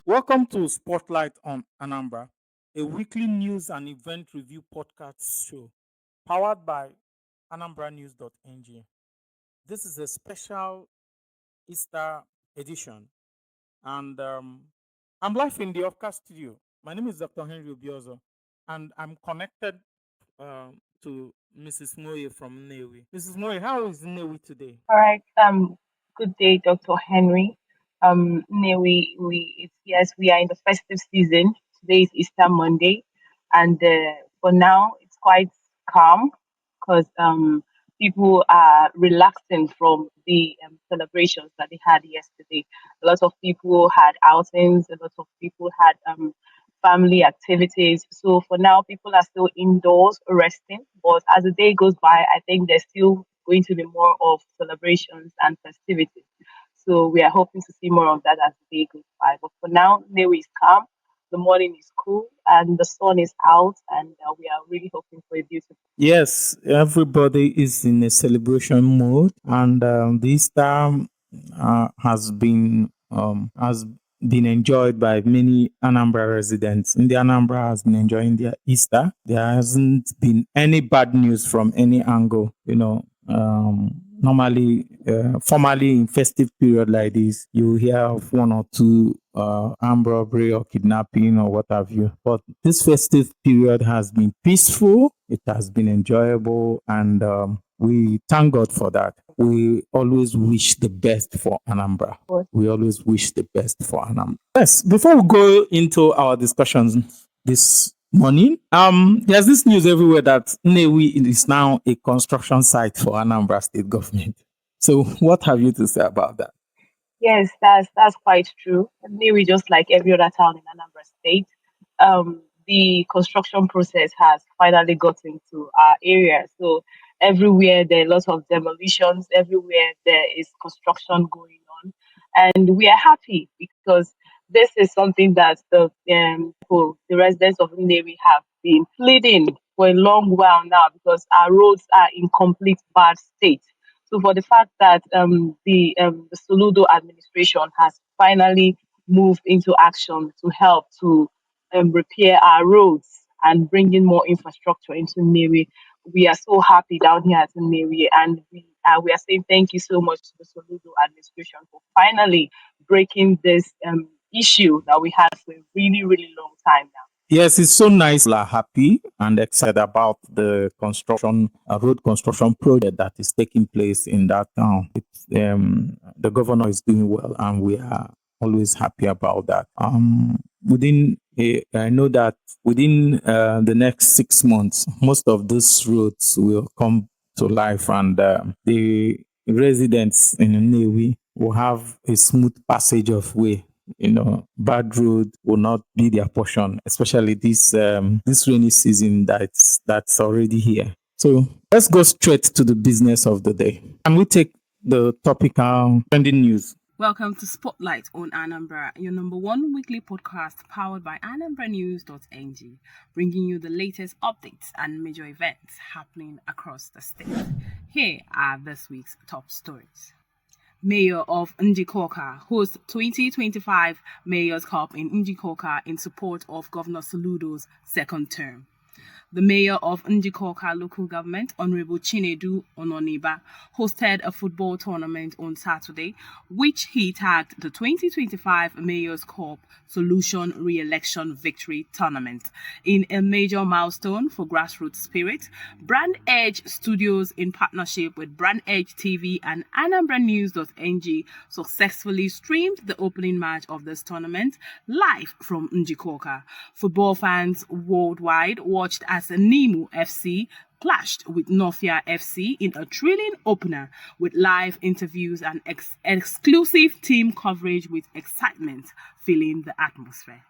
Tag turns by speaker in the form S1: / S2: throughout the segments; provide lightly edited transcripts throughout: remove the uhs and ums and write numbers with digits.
S1: Welcome to Spotlight on Anambra, a weekly news and event review podcast show powered by ANAMBRANEWS.NG. This is a special Easter edition, and I'm live in the Ofka studio. My name is Dr. Henry Obiozo, and I'm connected to Mrs. Moye from Newi. Mrs. Moye, how is Newi today?
S2: All right. Good day, Dr. Henry. Yes, we are in the festive season. Today is Easter Monday, and for now it's quite calm because people are relaxing from the celebrations that they had yesterday. A lot of people had outings. A lot of people had family activities. So for now, people are still indoors resting. But as the day goes by, I think there's still going to be more of celebrations and festivities. So we are hoping to see more of that as the day goes by. But for now, Newe is calm, the morning is cool, and the sun is out, and we are really hoping for a beautiful.
S1: Yes, everybody is in a celebration mode, and this time has been enjoyed by many Anambra residents. In the Anambra has been enjoying their Easter. There hasn't been any bad news from any angle. Normally, formally in festive period like this, you hear of one or two armed robbery or kidnapping or what have you. But this festive period has been peaceful. It has been enjoyable, and we thank God for that. We always wish the best for Anambra. We always wish the best for Anambra. Yes, before we go into our discussions this morning, there's this news everywhere that Newi is now a construction site for Anambra state government. So what have you to say about that?
S2: Yes, that's quite true. Newe, just like every other town in Anambra State, the construction process has finally gotten to our area. So everywhere there are lots of demolitions, everywhere there is construction going on, and we are happy because this is something that the residents of Newe have been pleading for a long while now because our roads are in complete bad state. So for the fact that the Soludo administration has finally moved into action to help to repair our roads and bring in more infrastructure into Newe, we are so happy down here at Newe, and we are saying thank you so much to the Soludo administration for finally breaking this issue that we had for a really, really long time now.
S1: Yes, it's so nice. People are happy and excited about the construction, road construction project that is taking place in that town. The governor is doing well, and we are always happy about that. I know that within the next 6 months, most of these roads will come to life, and the residents in Newi will have a smooth passage of way. Bad road will not be their portion, especially this rainy season that's already here. So let's go straight to the business of the day. Can we take the topical trending news?
S3: Welcome to Spotlight on Anambra, your number one weekly podcast powered by ANAMBRANEWS.NG, bringing you the latest updates and major events happening across the state. Here are this week's top stories. Mayor of Njikoka hosts 2025 Mayor's Cup in Njikoka in support of Governor Soludo's second term. The mayor of Njikoka local government, Honorable Chinedu Ononiba, hosted a football tournament on Saturday, which he tagged the 2025 Mayor's Cup Solution Re-Election Victory Tournament. In a major milestone for grassroots spirit, Brand Edge Studios, in partnership with Brand Edge TV and ANAMBRANEWS.NG, successfully streamed the opening match of this tournament live from Njikoka. Football fans worldwide watched as Nimu FC clashed with Northia FC in a thrilling opener with live interviews and exclusive team coverage with excitement filling the atmosphere.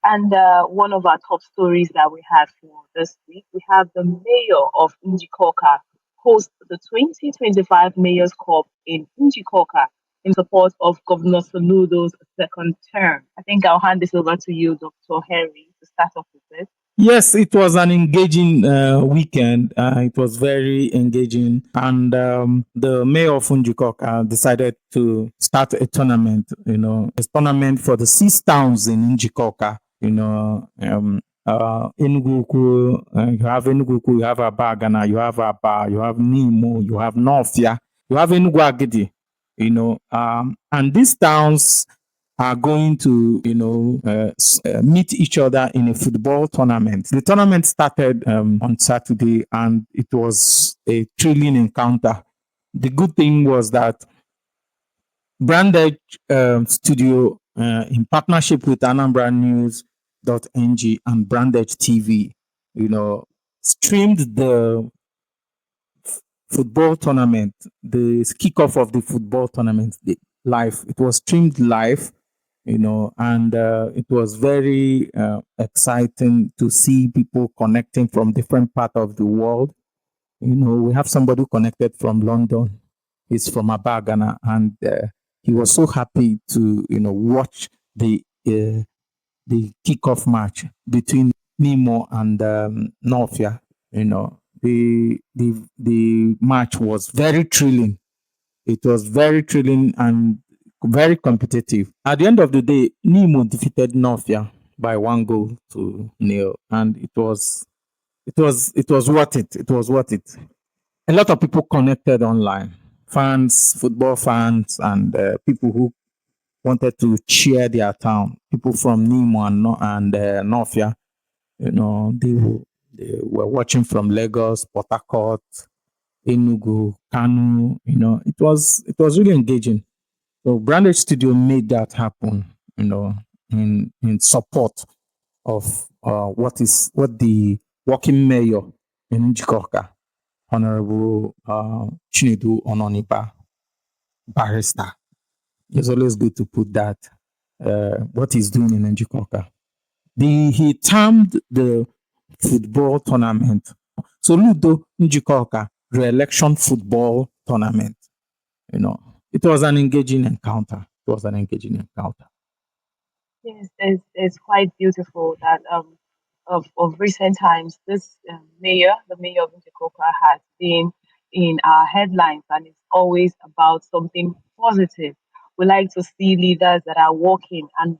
S2: And one of our top stories that we had for this week, we have the mayor of Njikoka host the 2025 Mayor's Cup in Njikoka in support of Governor Soludo's second term. I think I'll hand this over to you, Dr. Harry, to start off with this.
S1: Yes, it was an engaging weekend. It was very engaging, and the mayor of Njikok decided to start a tournament. A tournament for the 6 towns in Njikoka. Enugu Ukwu, you have Enugu Ukwu, you have Abagana, you have Aba, you have Nimo, you have Nofia, you have Enugu Agidi. And these towns are going to, meet each other in a football tournament. The tournament started on Saturday, and it was a thrilling encounter. The good thing was that Branded Studio, in partnership with ANAMBRANEWS.NG and Branded TV, streamed the football tournament, the kickoff of the football tournament live. It was streamed live, and it was very exciting to see people connecting from different parts of the world. We have somebody connected from London. He's from Abagana, and he was so happy to, watch the kickoff match between Nemo and Norfia. The match was very thrilling. It was very thrilling and very competitive. At the end of the day, Nemo defeated Norfia by 1-0, and it was worth it. It was worth it. A lot of people connected online, fans, football fans, and people who wanted to cheer their town. People from Nemo and Norfia, they were watching from Lagos, Port Harcourt, Enugu, Kanu. It was really engaging. So Branded Studio made that happen. In support of what the working mayor in Njikoka, Honorable Chinedu Ononiba, barrister. It's always good to put that what he's doing in Njikoka. He termed the football tournament Soludo Njikoka re-election football tournament. It was an engaging encounter. It was an engaging encounter.
S2: Yes, it's quite beautiful that of recent times this the mayor of Nkoka, has been in our headlines, and it's always about something positive. We like to see leaders that are working, and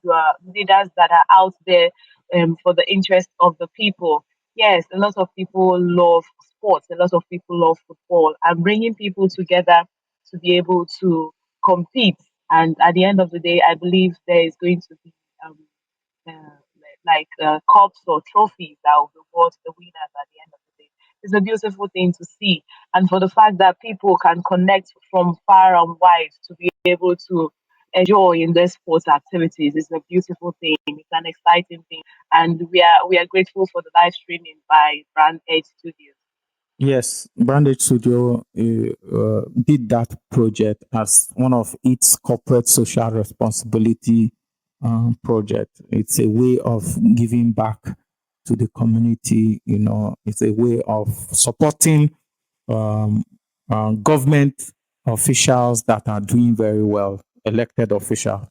S2: leaders that are out there for the interest of the people. Yes, a lot of people love sports, a lot of people love football, and bringing people together to be able to compete. And at the end of the day, I believe there is going to be um, cups or trophies that will reward the winners at the end of the day. It's a beautiful thing to see. And for the fact that people can connect from far and wide to be able to enjoy in their sports activities is a beautiful thing. It's an exciting thing. And we are grateful for the live streaming by Brand Edge Studios.
S1: Yes, Branded Studio did that project as one of its corporate social responsibility project. It's a way of giving back to the community. It's a way of supporting um, government officials that are doing very well, elected officials.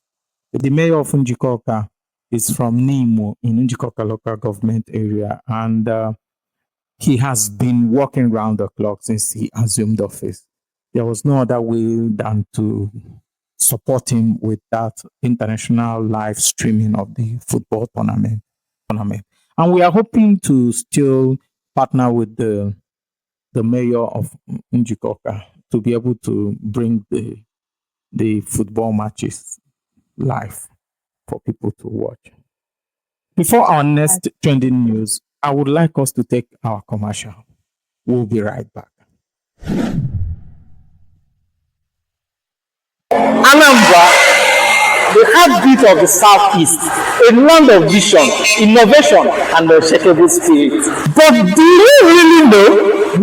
S1: The mayor of Njikoka is from Nimo in Njikoka local government area, and he has been working round the clock since he assumed office. There was no other way than to support him with that international live streaming of the football tournament. And we are hoping to still partner with the mayor of Njikoka to be able to bring the football matches live for people to watch. Before our next trending news, I would like us to take our commercial. We'll be right back.
S4: Anambra, the heartbeat of the Southeast, a land of vision, innovation, and unshakable spirit. But do you really know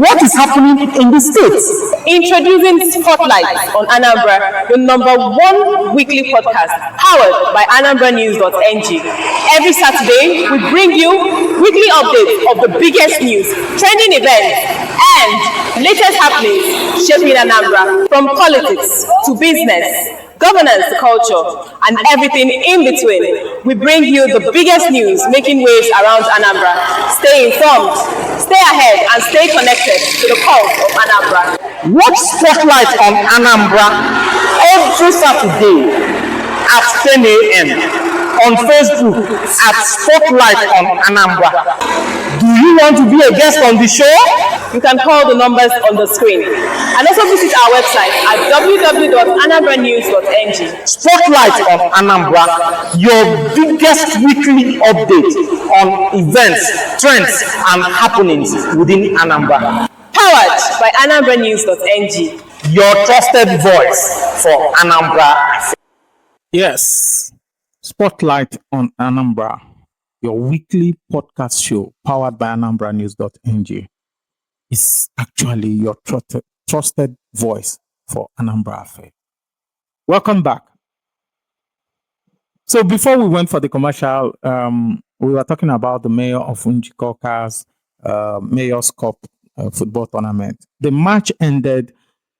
S4: what is happening in the states?
S5: Introducing Spotlight on Anambra, the #1 weekly podcast powered by ANAMBRANEWS.NG. Every Saturday, we bring you weekly updates of the biggest news, trending events, and latest happenings shaping Anambra, from politics to business, governance to culture, and everything in between. We bring you the biggest news making waves around Anambra. Stay informed, stay ahead, and stay connected to the pulse of Anambra.
S4: Watch Spotlight on Anambra every Saturday at 10 a.m. on Facebook at Spotlight on Anambra. Do you want to be a guest on the show?
S5: You can call the numbers on the screen and also visit our website at www.anambranews.ng.
S4: Spotlight on Anambra, your biggest weekly update on events, trends, and happenings within Anambra.
S5: Powered by ANAMBRANEWS.NG.
S4: Your trusted voice for Anambra.
S1: Yes, Spotlight on Anambra, your weekly podcast show powered by ANAMBRANEWS.NG, is actually your trusted voice for Anambra Affair. Welcome back. So before we went for the commercial, we were talking about the mayor of Njikoka's Mayor's Cup football tournament. The match ended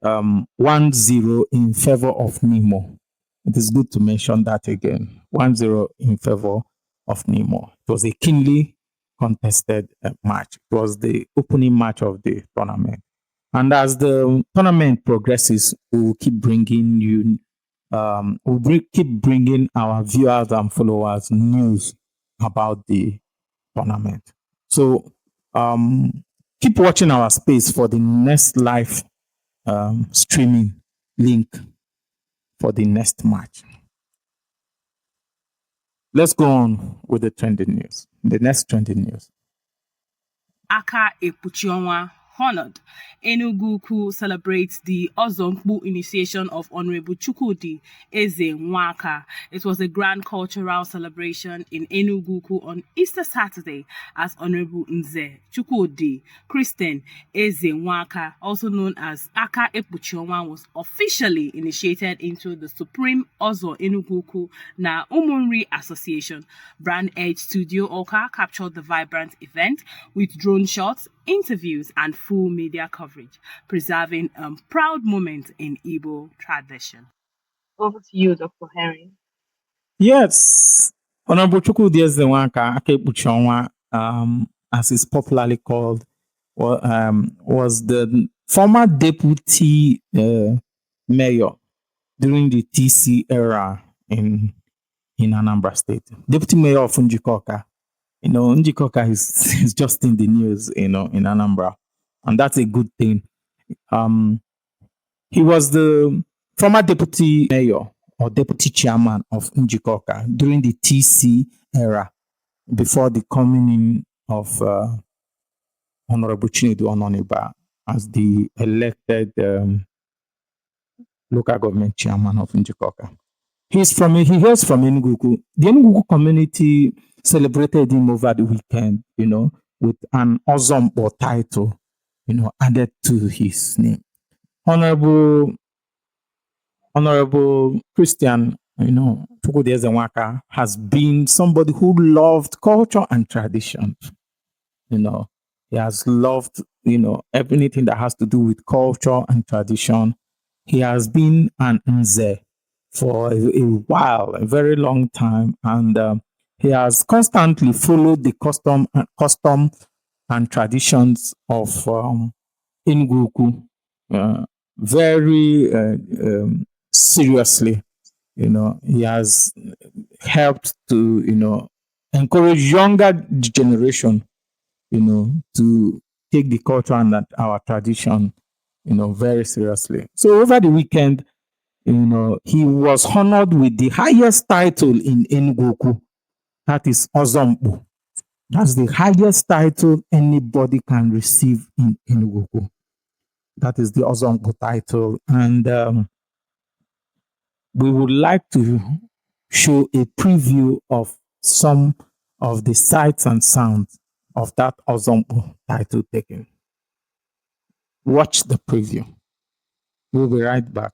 S1: 1-0 in favor of Nemo. It is good to mention that again. 1-0 in favor of Nemo. It was a keenly contested match. It was the opening match of the tournament. And as the tournament progresses, we will keep bringing you, keep bringing our viewers and followers news about the tournament. So keep watching our space for the next live streaming link for the next match. Let's go on with the trending news. The next trending news.
S3: Aka Epuchionwa honored. Enugu Ukwu celebrates the Ozompu initiation of Honorable Chukwudi Eze Nwaka. It was a grand cultural celebration in Enugu Ukwu on Easter Saturday as Honorable Nze Chukwudi Christian Eze Nwaka, also known as Aka Epuchionwa, was officially initiated into the Supreme Ozo Enugu Ukwu Na Umunri Association. Brand Edge Studio Oka captured the vibrant event with drone shots, interviews, and full media coverage, preserving a proud moment in Igbo tradition.
S2: Over to you, Dr. Henry.
S1: Yes, Honorable Chukwudi Ezenwaka Akekpuchionwa, as is popularly called, was the former deputy mayor during the TC era in Anambra State. Deputy mayor of Njikoka. Njikoka is just in the news, in Anambra, and that's a good thing. He was the former deputy mayor or deputy chairman of Njikoka during the TC era, before the coming in of Honorable Chinedu Ononiba as the elected local government chairman of Njikoka. He hails from Enugu. The Enugu community celebrated him over the weekend, with an Ozompo title, added to his name. Honorable Christian, Chukwudi Ezenwaka has been somebody who loved culture and tradition. He has loved, everything that has to do with culture and tradition. He has been an Nze for a while, a very long time, and he has constantly followed the custom and traditions of Enugu very seriously. He has helped to encourage younger generation to take the culture and our tradition very seriously. So over the weekend, he was honored with the highest title in Enugu, that is Ozompu. That's the highest title anybody can receive in Enugu. That is the Ozompu title. And we would like to show a preview of some of the sights and sounds of that Ozompu title taking. Watch the preview. We'll be right back.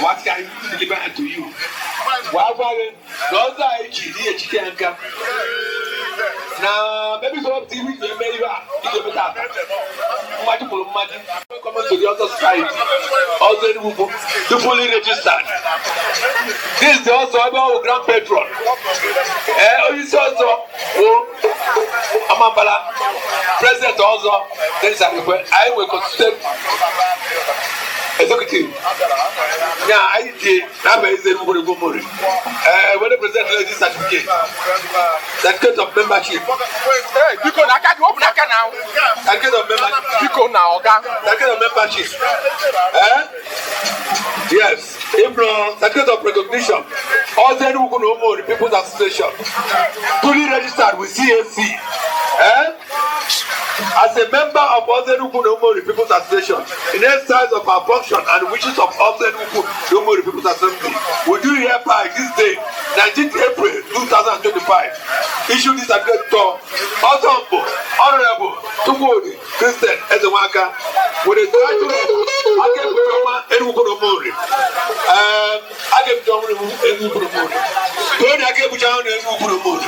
S6: what can you deliver to you? Those are Chicken. Now, maybe some of the TV may be come to the other side. Also, the fully registered. This is also about Grand Patron. Also, Anambra President also. There is a request. I will consider executive. Yeah, I did. I'm a when the president released this certificate, certificate of membership. Hey, because I can't open that now. Certificate of membership. Because now, certificate of membership. Yes. Certificate of recognition. All the People's Association. Fully registered with CAC. As a member of the People's Association, in the exercise of our function and wishes of the People's Assembly, we do hereby this day, 19th April 2025, issue this certificate to Honorable Tukudi Christian Ezewaka with a title of Akebuchoma Enukunomori. Akebuchoma Enukunomori. Tony Akebuchoma Enukunomori.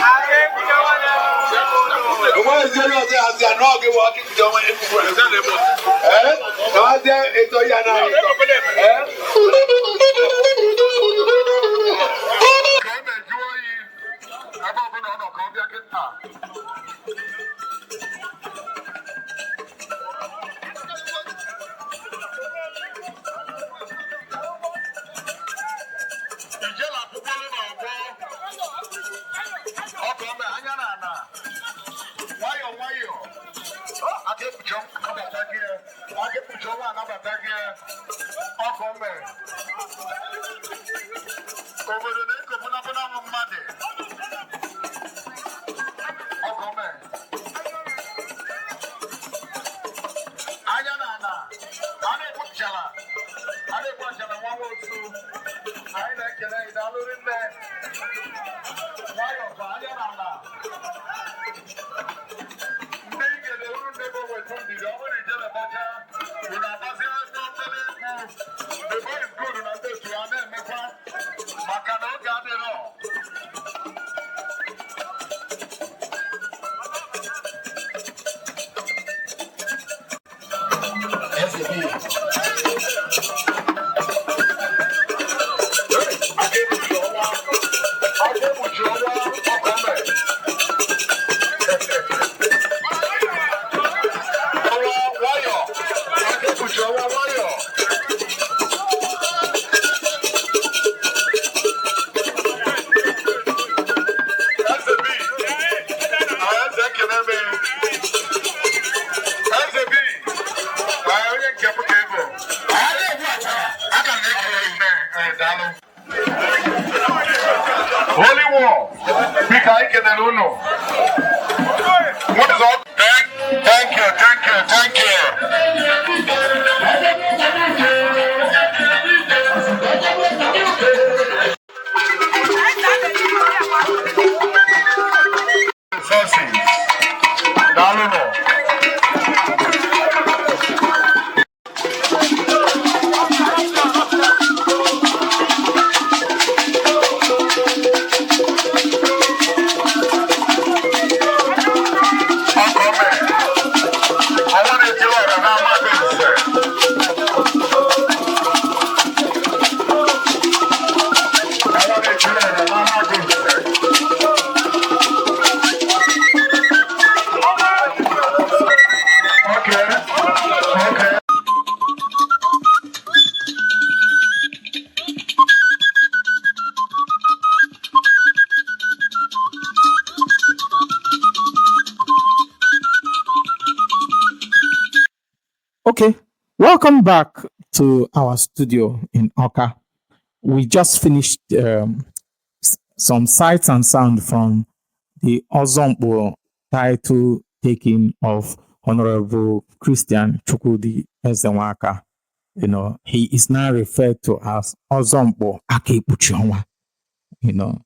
S6: Why is there not as they are not walking to John now there is a yana. Holy war. What is all? Thank
S1: Okay, welcome back to our studio in Oka. We just finished some sights and sound from the Ozombo title taking of Honorable Christian Chukwudi Ezenwaka. You know, he is now referred to as Ozombo Akebuchionwa. You know,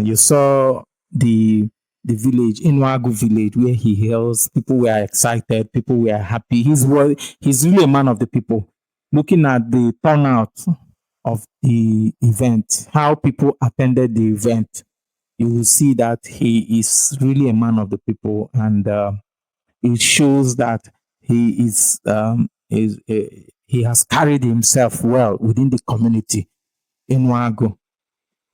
S1: you saw the village, Inwagu village, where he hails. People were excited. People were happy. He's really a man of the people. looking at the turnout of the event, how people attended the event, you will see that he is really a man of the people, and it shows that he has carried himself well within the community in Wago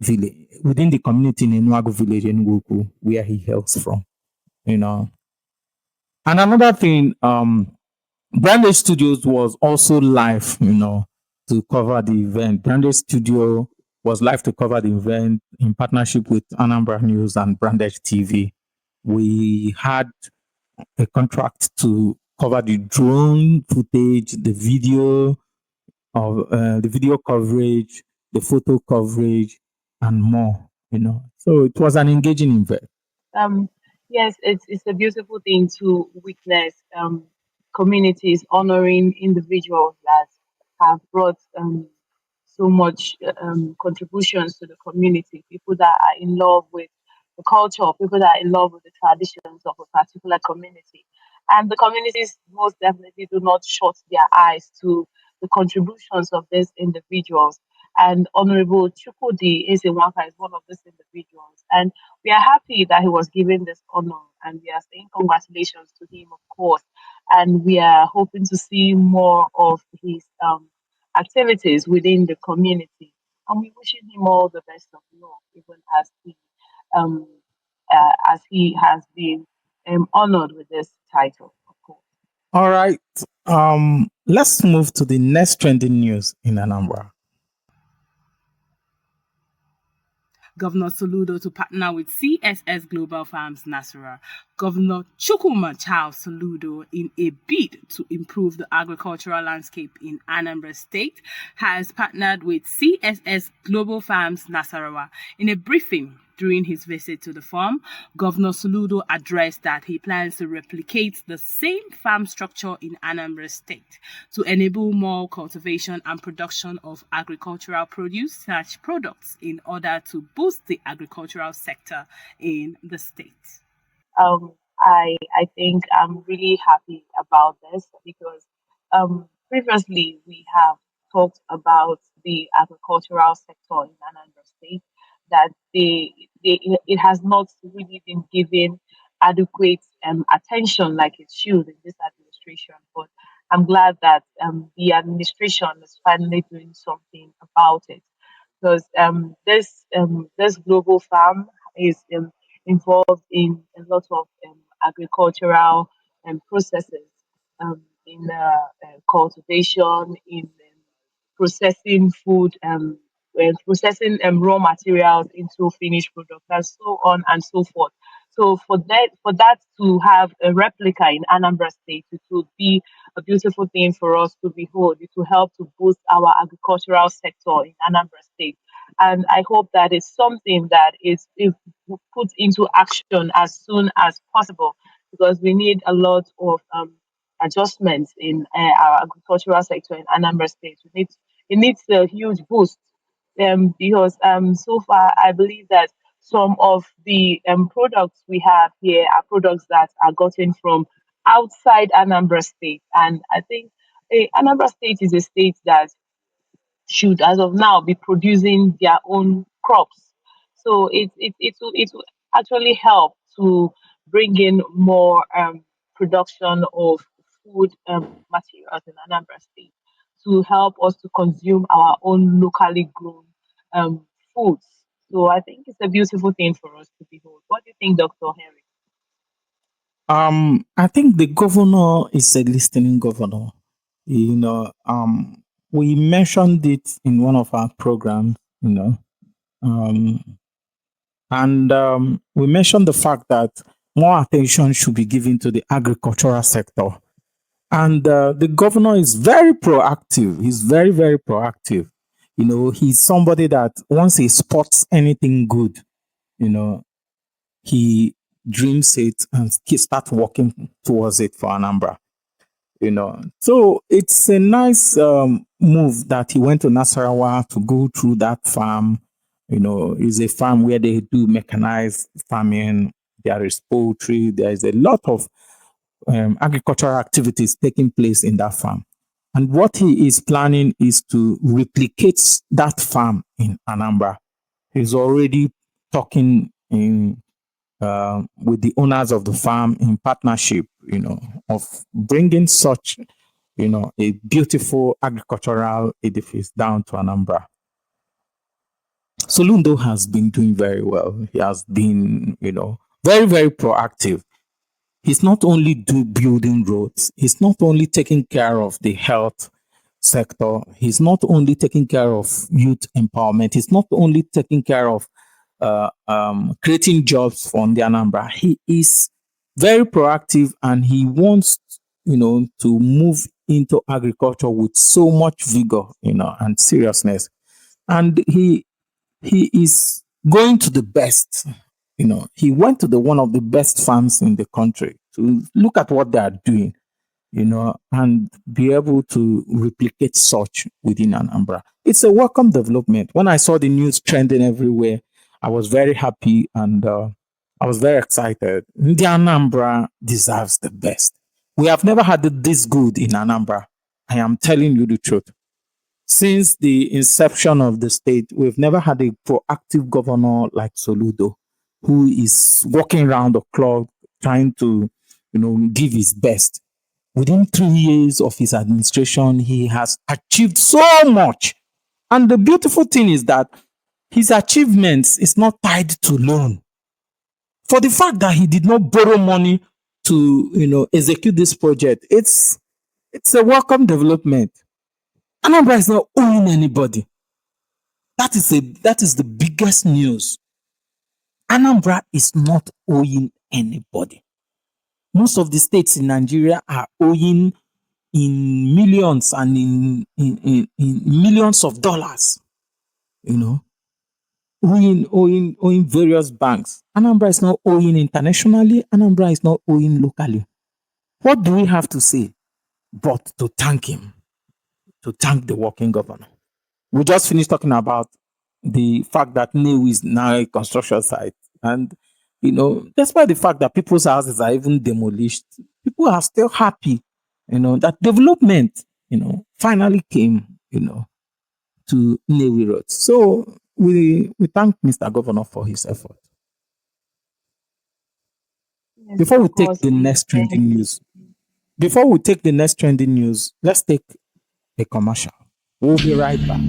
S1: village, within the community in Enuago village in Wuku, where he hails from. You know, and another thing, Branded Studios was also live, to cover the event. Branded Studio was live to cover the event in partnership with Anambra News and Branded TV. We had a contract to cover the drone footage, the video coverage, the photo coverage, and more. So it was an engaging event.
S2: Um, yes, it's a beautiful thing to witness communities honoring individuals that have brought so much contributions to the community. People that are in love with the culture, people that are in love with the traditions of a particular community, and the communities most definitely do not shut their eyes to the contributions of these individuals. And Honorable Chukudi Ezenwaka is one of these individuals. And we are happy that he was given this honor, and we are saying congratulations to him, of course. And we are hoping to see more of his activities within the community. And we wishing him all the best of luck, even um, as he has been honored with this title, of course.
S1: All right. Let's move to the next trending news in Anambra.
S3: Governor Soludo to partner with CSS Global Farms Nasara. Governor Chukwuma Charles Soludo, in a bid to improve the agricultural landscape in Anambra State, has partnered with CSS Global Farms Nasarawa. In a briefing during his visit to the farm, Governor Soludo addressed that he plans to replicate the same farm structure in Anambra State to enable more cultivation and production of agricultural produce/products in order to boost the agricultural sector in the state.
S2: I think I'm really happy about this because previously we have talked about the agricultural sector in Anambra State that it has not really been given adequate attention like it should in this administration. But I'm glad that the administration is finally doing something about it because this global farm is involved in a lot of agricultural processes in cultivation, in processing food, processing raw materials into finished products, and so on and so forth. So for that to have a replica in Anambra State, it would be a beautiful thing for us to behold. It will help to boost our agricultural sector in Anambra State. And I hope that it's something that is put into action as soon as possible because we need a lot of adjustments in our agricultural sector in Anambra State. It needs a huge boost because so far I believe that some of the products we have here are products that are gotten from outside Anambra State, and I think Anambra State is a state that should, as of now, be producing their own crops. So it will actually help to bring in more production of food materials in Anambra State to help us to consume our own locally grown um, foods. So I think it's a beautiful thing for us to behold. What do you think, Dr. Henry?
S1: I think the governor is a listening governor. We mentioned it in one of our programs, um, and we mentioned the fact that more attention should be given to the agricultural sector. And the governor is very proactive. He's very, very proactive. He's somebody that once he spots anything good, you know, he dreams it and he start working towards it for Anambra. So it's a nice move that he went to Nasarawa to go through that farm. It's a farm where they do mechanized farming. There is poultry. There is a lot of agricultural activities taking place in that farm. And what he is planning is to replicate that farm in Anambra. He's already talking with the owners of the farm in partnership, of bringing such, a beautiful agricultural edifice down to Anambra. Solundo has been doing very well. He has been, very, very proactive. He's not only building roads, he's not only taking care of the health sector, he's not only taking care of youth empowerment, he's not only taking care of creating jobs for the Anambra. He is very proactive and he wants, to move into agriculture with so much vigor, and seriousness. And he is going to the best. He went to the one of the best farms in the country to look at what they are doing, and be able to replicate such within Anambra. It's a welcome development. When I saw the news trending everywhere, I was very happy and I was very excited. The Anambra deserves the best. We have never had it this good in Anambra. I am telling you the truth. Since the inception of the state, we've never had a proactive governor like Soludo, who is walking around the clock trying to, give his best. Within 3 years of his administration, he has achieved so much. And the beautiful thing is that his achievements is not tied to loan. For the fact that he did not borrow money to, execute this project, it's a welcome development. Anambra is not owing anybody. That is the biggest news. Anambra is not owing anybody. Most of the states in Nigeria are owing in millions and in millions of dollars. Owing various banks. Anambra is not owing internationally. Anambra is not owing locally. What do we have to say but to thank him? To thank the working governor. We just finished talking about the fact that New is now a construction site. And, despite the fact that people's houses are even demolished, people are still happy, that development, finally came, to Nnewi Road. So we thank Mr. Governor for his effort.
S2: Yes,
S1: Before we
S2: of
S1: take
S2: course,
S1: the next trending news, let's take a commercial. We'll be right back.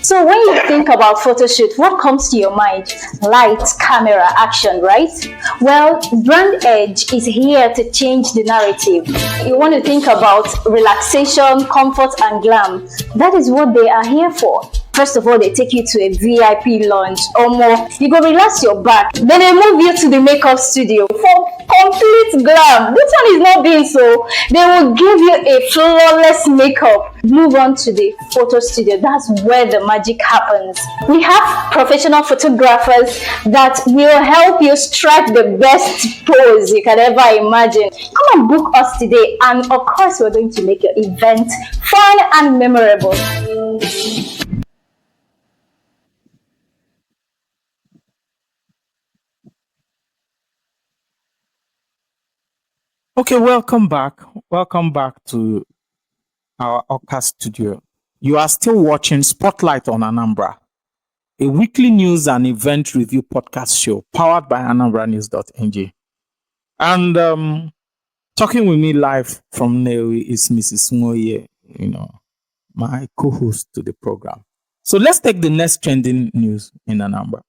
S7: So when you think about photo shoot, what comes to your mind? Lights, camera, action, right? Well, Brand Edge is here to change the narrative. You want to think about relaxation, comfort, and glam. That is what they are here for. First of all, they take you to a VIP lounge or more. You go relax your back. Then they move you to the makeup studio for complete glam. This one is not being so. They will give you a flawless makeup. Move on to the photo studio. That's where the magic happens. We have professional photographers that will help you strike the best pose you can ever imagine. Come and book us today, and of course, we're going to make your event fun and memorable.
S1: Okay, welcome back. Welcome back to our Oka studio. You are still watching Spotlight on Anambra, a weekly news and event review podcast show powered by ANAMBRANEWS.NG. And talking with me live from Nnewi is Mrs. Nwoye, my co-host to the program. So let's take the next trending news in Anambra.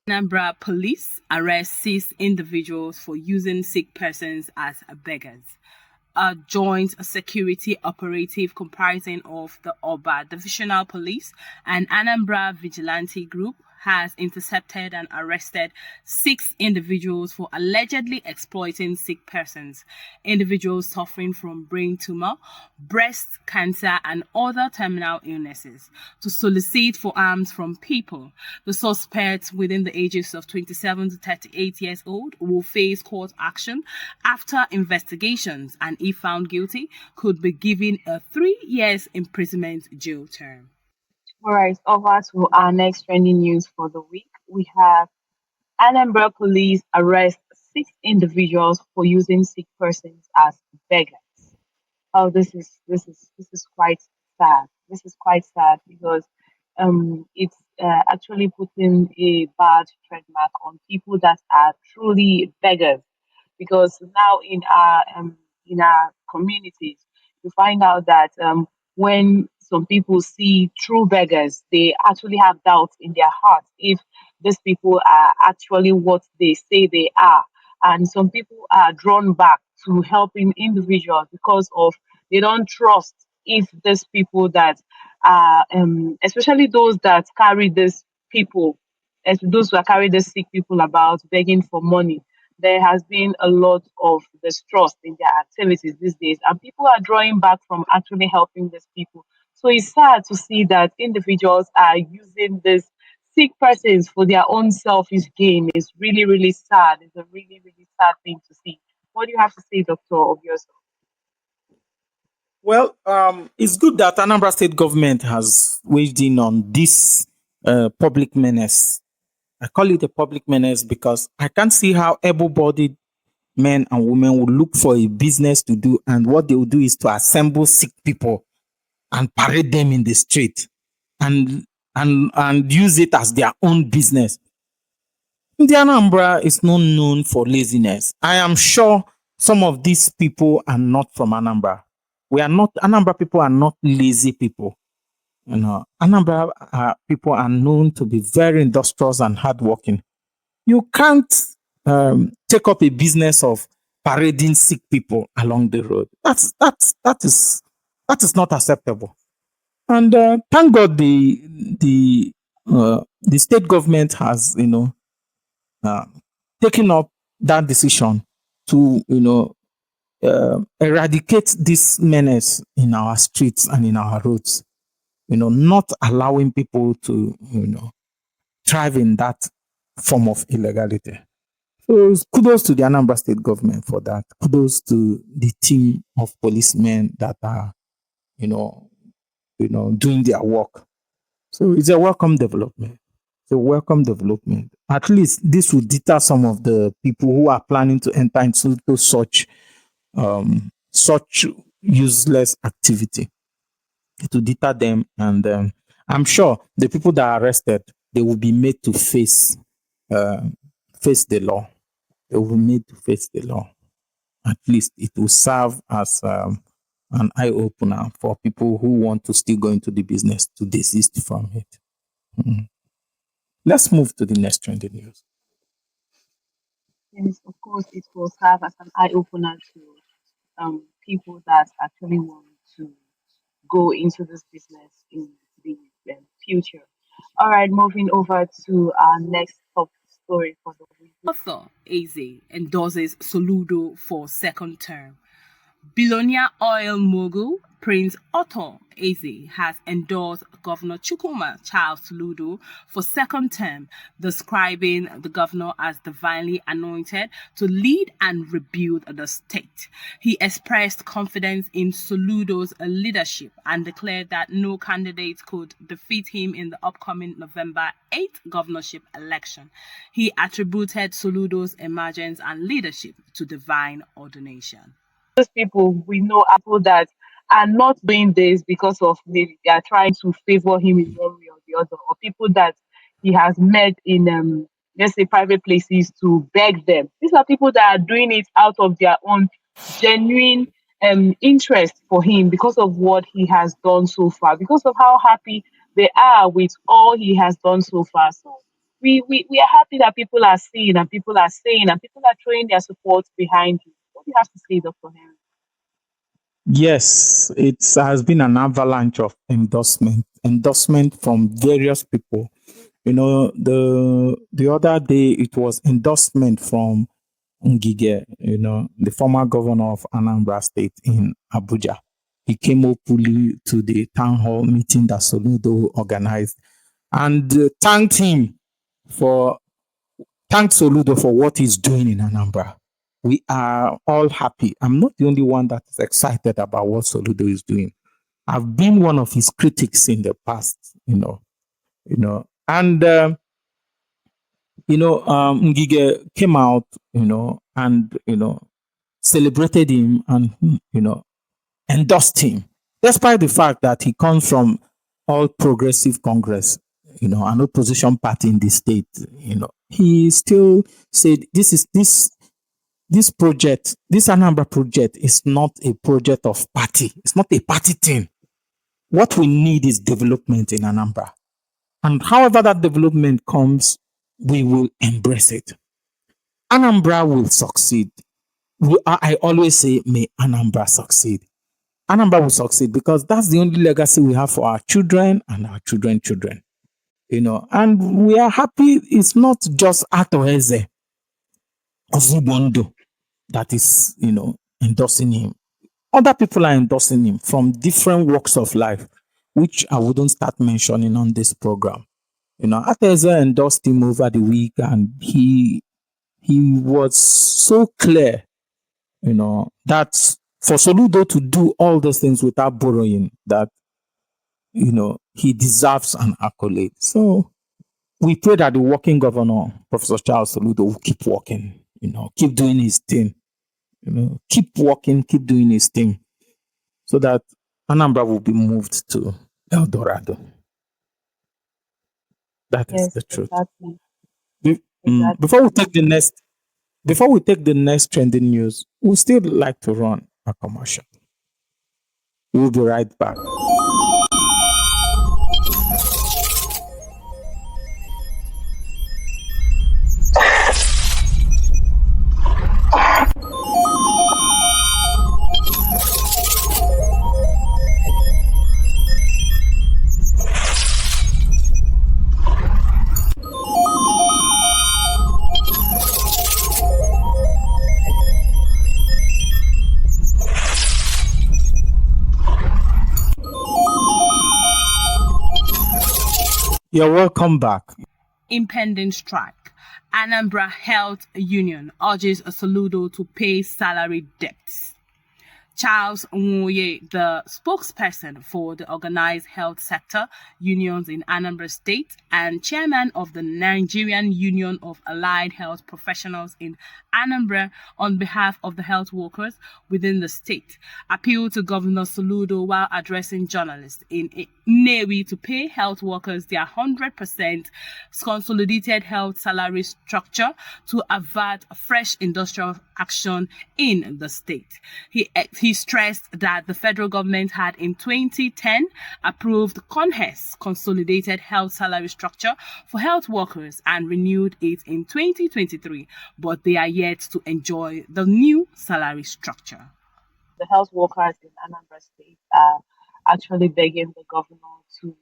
S3: Anambra police arrest 6 individuals for using sick persons as beggars. A joint security operative comprising of the Oba Divisional Police and Anambra Vigilante Group has intercepted and arrested 6 individuals for allegedly exploiting sick persons, individuals suffering from brain tumor, breast cancer, and other terminal illnesses, to solicit for alms from people. The suspects within the ages of 27 to 38 years old will face court action after investigations, and if found guilty, could be given a 3 years imprisonment jail term.
S2: All right, over to our next trending news for the week. We have Anambra police arrest 6 individuals for using sick persons as beggars. Oh, this is quite sad. This is quite sad because it's actually putting a bad trademark on people that are truly beggars. Because now in our communities, you find out that when some people see true beggars, they actually have doubts in their hearts if these people are actually what they say they are. And some people are drawn back to helping individuals because of they don't trust if these people that are, especially those that carry these people, as those who are carrying these sick people about begging for money, there has been a lot of distrust in their activities these days, and people are drawing back from actually helping these people. So it's sad to see that individuals are using these sick persons for their own selfish gain. It's really, really sad. It's a really, really sad thing to see. What do you have to say, Doctor, of yourself?
S1: Well, it's good that Anambra State government has waged in on this public menace. I call it a public menace because I can't see how able-bodied men and women will look for a business to do, and what they will do is to assemble sick people and parade them in the street and and use it as their own business. The Anambra is not known for laziness. I am sure some of these people are not from Anambra. We are not Anambra people are not lazy people. Anambra people are known to be very industrious and hardworking. You can't take up a business of parading sick people along the road. That is not acceptable. And thank God the state government has uh, taken up that decision to eradicate this menace in our streets and in our roads. Not allowing people to thrive in that form of illegality. So kudos to the Anambra State government for that. Kudos to the team of policemen that are, you know, doing their work. So it's a welcome development. It's a welcome development. At least this will deter some of the people who are planning to enter into such useless activity. It will deter them, and I'm sure the people that are arrested they will be made to uh, face the law. They will be made to face the law. At least it will serve as an eye opener for people who want to still go into the business to desist from it. Mm. Let's move to the next trending news.
S2: Yes, of course, it will serve as an eye opener to people that actually want to go into this business in the future. All right, moving over to our next top story for the week.
S3: Author Eze endorses Soludo for second term. Billionaire oil mogul Prince Otto Eze has endorsed Governor Chukwuma Charles Soludo for second term, describing the governor as divinely anointed to lead and rebuild the state. He expressed confidence in Soludo's leadership and declared that no candidate could defeat him in the upcoming November 8th governorship election. He attributed Soludo's emergence and leadership to divine ordination.
S2: Those people we know are people that are not doing this because of maybe they are trying to favor him in one way or the other, or people that he has met in let's say private places to beg them. These are people that are doing it out of their own genuine interest for him because of what he has done so far, because of how happy they are with all he has done so far. So we are happy that people are seeing and people are saying and people are throwing their support behind him. What do you have to say, Dr. Henry?
S1: Yes, it has been an avalanche of endorsement from various people. The other day it was endorsement from Ngige, the former governor of Anambra State in Abuja. He came openly to the town hall meeting that Soludo organized and for thanked Soludo for what he's doing in Anambra. We are all happy. I'm not the only one that is excited about what Soludo is doing. I've been one of his critics in the past, and Ngige came out, and celebrated him and endorsed him, despite the fact that he comes from All Progressive Congress, an opposition party in the state. He still said this project, this Anambra project, is not a project of party. It's not a party thing. What we need is development in Anambra. And however that development comes, we will embrace it. Anambra will succeed. I always say, may Anambra succeed. Anambra will succeed because that's the only legacy we have for our children and our children's children. And we are happy it's not just Ato Eze Ozubondo that is, endorsing him. Other people are endorsing him from different walks of life, which I wouldn't start mentioning on this program. Ateza endorsed him over the week, and he was so clear, that for Soludo to do all those things without borrowing, that he deserves an accolade. So we pray that the working governor, Professor Charles Soludo, will keep working, keep doing his thing, keep working, keep doing his thing, so that Anambra will be moved to El Dorado. That is the truth.
S2: Exactly.
S1: Before we take the next trending news, we still like to run a commercial. We'll be right back. You're welcome back.
S3: Impending strike. Anambra Health Union urges Soludo to pay salary debts. Charles Nwoye, the spokesperson for the organized health sector unions in Anambra State and chairman of the Nigerian Union of Allied Health Professionals in Anambra on behalf of the health workers within the state, appealed to Governor Soludo while addressing journalists in Nnewi to pay health workers their 100% consolidated health salary structure to avert fresh industrial action in the state. He stressed that the federal government had in 2010 approved CONHES consolidated health salary structure for health workers and renewed it in 2023, but they are yet to enjoy the new salary structure.
S2: The health workers in Anambra State are actually begging the governor to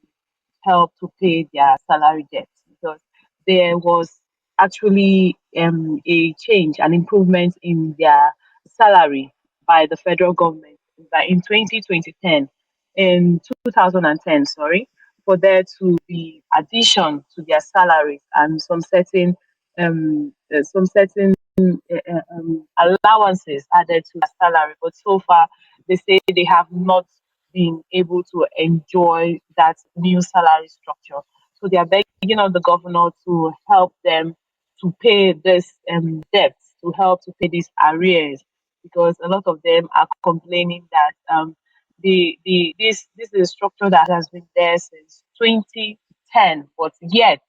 S2: help to pay their salary debts, because there was actually a change, an improvement in their salary by the federal government in 2010, in 2010, sorry, for there to be addition to their salaries and some certain allowances added to their salary. But so far, they say they have not been able to enjoy that new salary structure. So they are begging on the governor to help them to pay this debt, to help to pay these arrears, because a lot of them are complaining that this is a structure that has been there since 2010, but yet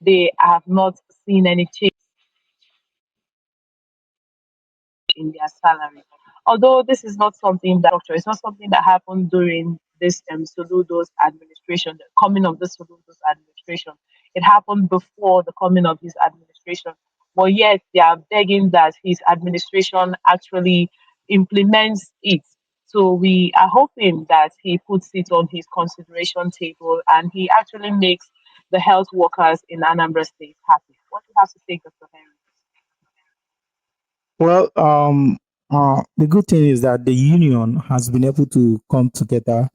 S2: they have not seen any change in their salary. Although this is not something that it's not something that happened during this Soludo's administration, the coming of the Soludo's administration. It happened before the coming of his administration. But yet they are begging that his administration actually implements it. So we are hoping that he puts it on his consideration table and he actually makes the health workers in Anambra State happy. What do you have to say, Dr. Henry?
S1: Well, the good thing is that the union has been able to come together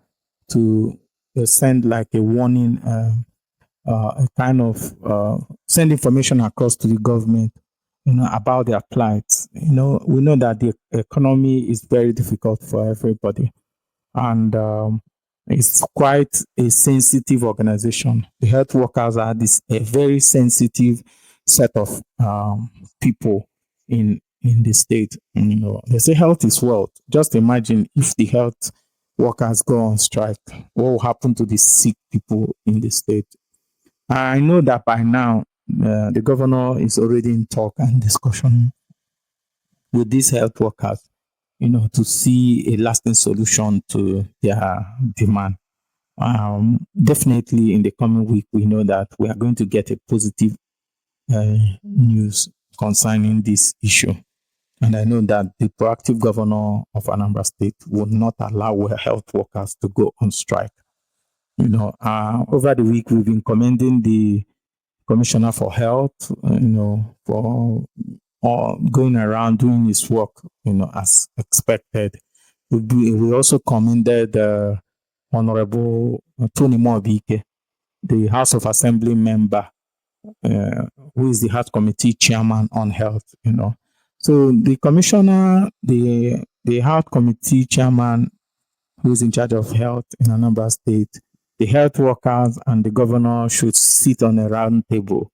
S1: to send like a warning, a kind of send information across to the government, about their plight. We know that the economy is very difficult for everybody, and It's quite a sensitive organization. The health workers are a very sensitive set of people in the state. And, they say health is wealth. Just imagine if the health workers go on strike, what will happen to the sick people in the state? I know that by now the governor is already in talk and discussion with these health workers, to see a lasting solution to their demand. Definitely in the coming week, we know that we are going to get a positive news concerning this issue. And I know that the proactive governor of Anambra State will not allow health workers to go on strike. Over the week, we've been commending the Commissioner for Health, for going around doing his work, as expected. We also commended Honorable Tony Moabike, the House of Assembly member, who is the Health Committee Chairman on Health. So the Commissioner, the Health Committee Chairman, who is in charge of health in Anambra State, the health workers and the governor should sit on a round table.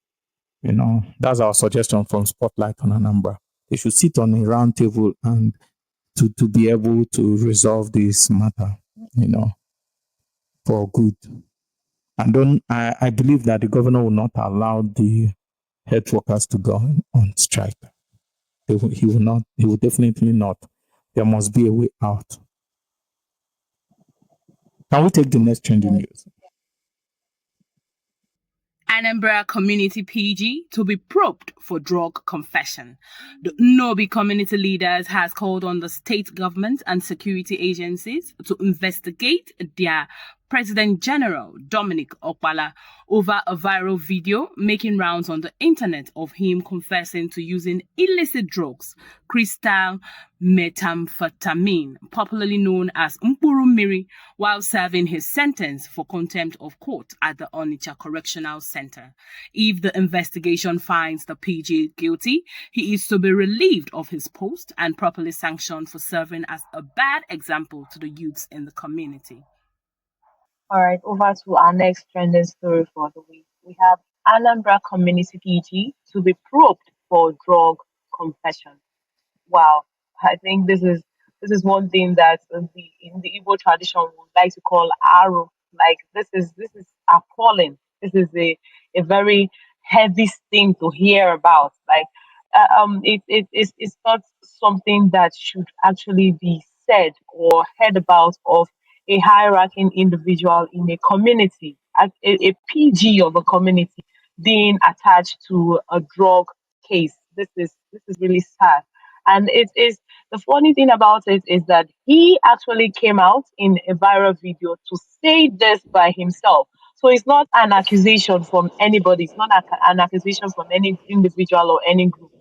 S1: That's our suggestion from Spotlight on Anambra. They should sit on a round table and to be able to resolve this matter, for good. And I believe that the governor will not allow the health workers to go on strike. He will not. He will definitely not. There must be a way out. Can we take the next trending news?
S3: Anambra community PG to be probed for drug confession. The Nobi community leaders has called on the state government and security agencies to investigate their President General Dominic Okpala over a viral video making rounds on the internet of him confessing to using illicit drugs, crystal methamphetamine, popularly known as Mpuru Miri, while serving his sentence for contempt of court at the Onitsha Correctional Center. If the investigation finds the PG guilty, he is to be relieved of his post and properly sanctioned for serving as a bad example to the youths in the community.
S2: All right, over to our next trending story for the week. We have Anambra community PG to be probed for drug confession. Wow, I think this is one thing that in the Igbo tradition we would like to call aru. Like this is appalling. This is a very heavy thing to hear about. Like it's not something that should actually be said or heard about of a high-ranking individual in a community, a PG of a community being attached to a drug case. This is really sad. And it is the funny thing about it is that he actually came out in a viral video to say this by himself. So it's not an accusation from anybody. It's not an accusation from any individual or any group.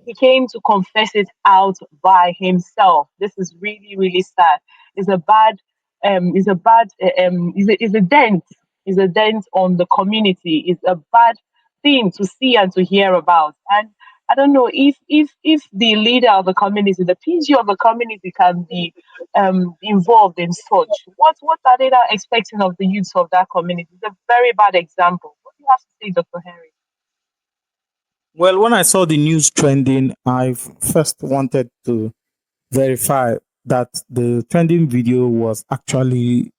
S2: He came to confess it out by himself. This is really, really sad. It's a bad, is a dent, is a dent on the community. It's a bad thing to see and to hear about. And I don't know if the leader of the community, the PG of the community, can be involved in such. What are they now expecting of the youths of that community? It's a very bad example. What do you have to say, Dr. Henry?
S1: Well, when I saw the news trending, I first wanted to verify that the trending video was actually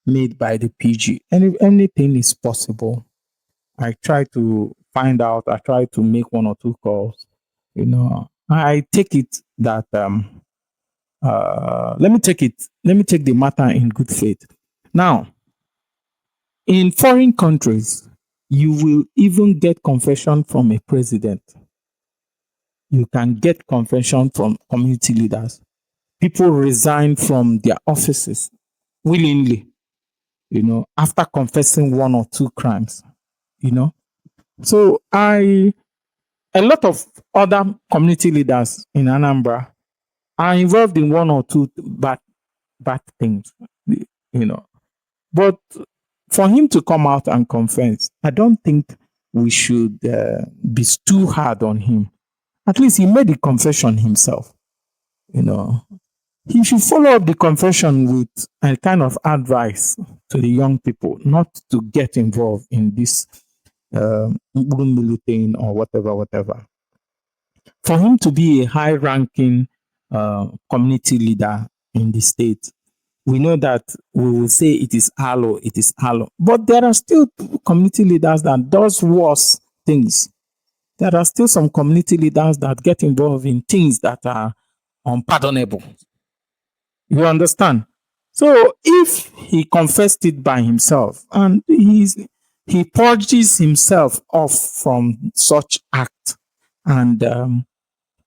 S1: made by the PG. Anything is possible. I try to find out. I try to make one or two calls. I take it that let me take it. Let me take the matter in good faith. Now, in foreign countries, you will even get confession from a president. You can get confession from community leaders. People resign from their offices willingly, after confessing one or two crimes, So a lot of other community leaders in Anambra are involved in one or two bad things, But for him to come out and confess, I don't think we should be too hard on him. At least he made the confession himself, he should follow up the confession with a kind of advice to the young people not to get involved in this thing or whatever. For him to be a high-ranking community leader in the state, we know that we will say it is hollow, but there are still community leaders that does worse things. There are still some community leaders that get involved in things that are unpardonable. You understand? So if he confessed it by himself and he purges himself off from such act and